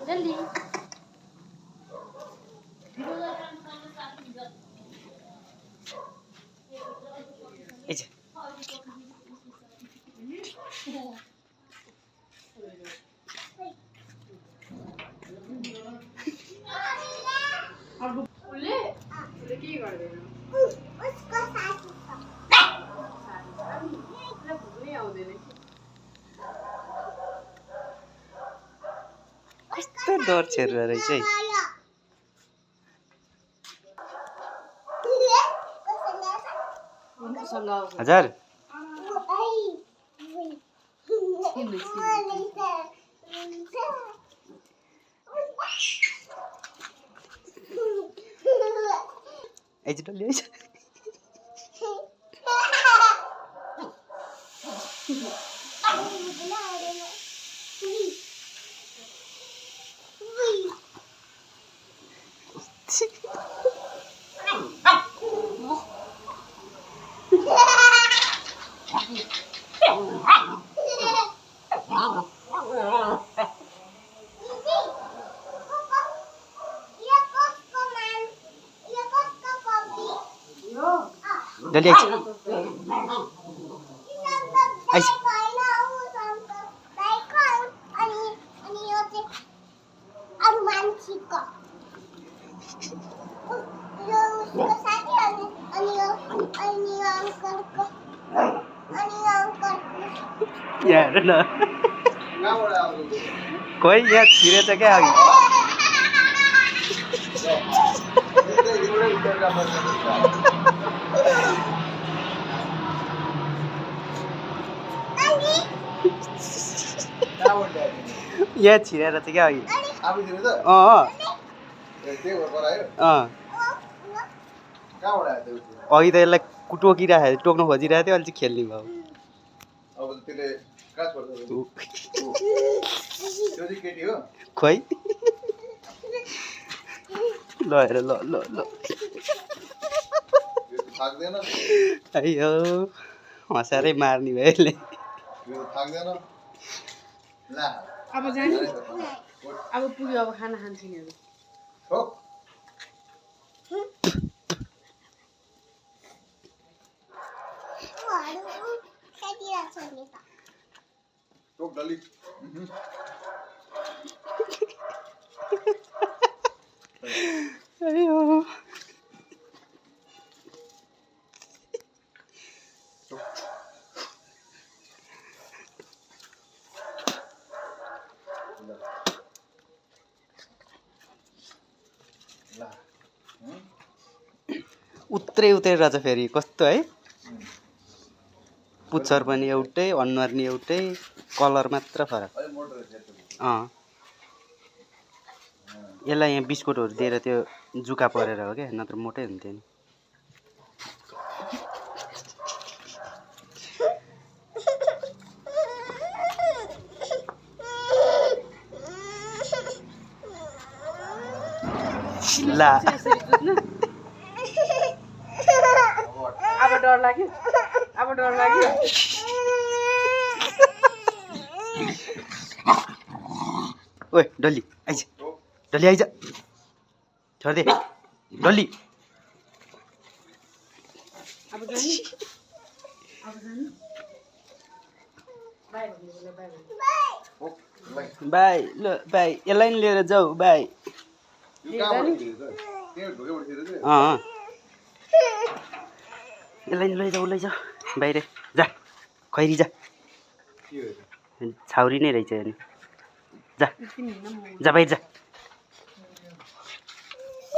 जल्दी कस्तो डर छेर्रा रहेछ है हजार आइज डल्ली आइज डल्ली आइज आइज यार न कोही यहाँ छिरेछ क्या अघि यहाँ छिरेर चाहिँ क्या अघि अघि त यसलाई टोकिरहेको टोक्नु खोजिरहेको थियो अहिले चाहिँ खेल्ने भयो खोइ ल हेर ल ल ल अयो हँसारै मार्ने भयो यसले अब जाने अब पुग्यो अब खाना खान्छौँ नि अयो उत्रै उत्रै रहेछ फेरि कस्तो है पुच्छर पनि एउटै अनुहार नि एउटै कलर मात्र फरक यसलाई यहाँ बिस्कुटहरू दिएर त्यो जुका परेर हो क्या नत्र मोटै हुन्थ्यो नि ला अब डर लाग्यो अब डर लाग्यो ओए डल्ली आइज डल्ली आइज छोड्दे डल्ली अब जाने अब जाने बाई भन्नु बाई बाई ल बाई यसलाई नि लिएर जाऊ बाई जाने यसलाई नि लैजाऊ बाहिर जा खैरी जा छाउरी नै रहेछ नि जा जा बाहिर जा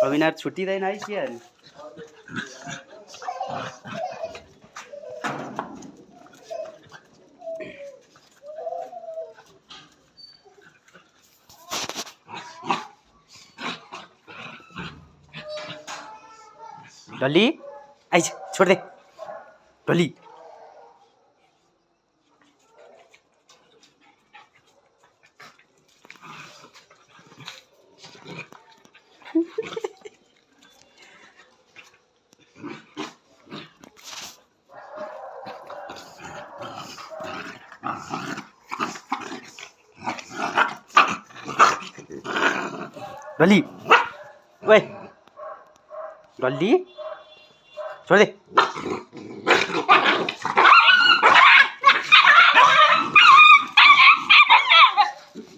अविनाश छुट्टिँदैन है चियाहरू डल्ली आइज छोड दे डल्ली डल्ली ओए डल्ली छोड दे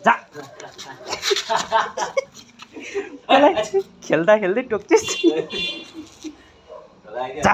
जा खेल्दा खेल्दै टोक्छिस् जा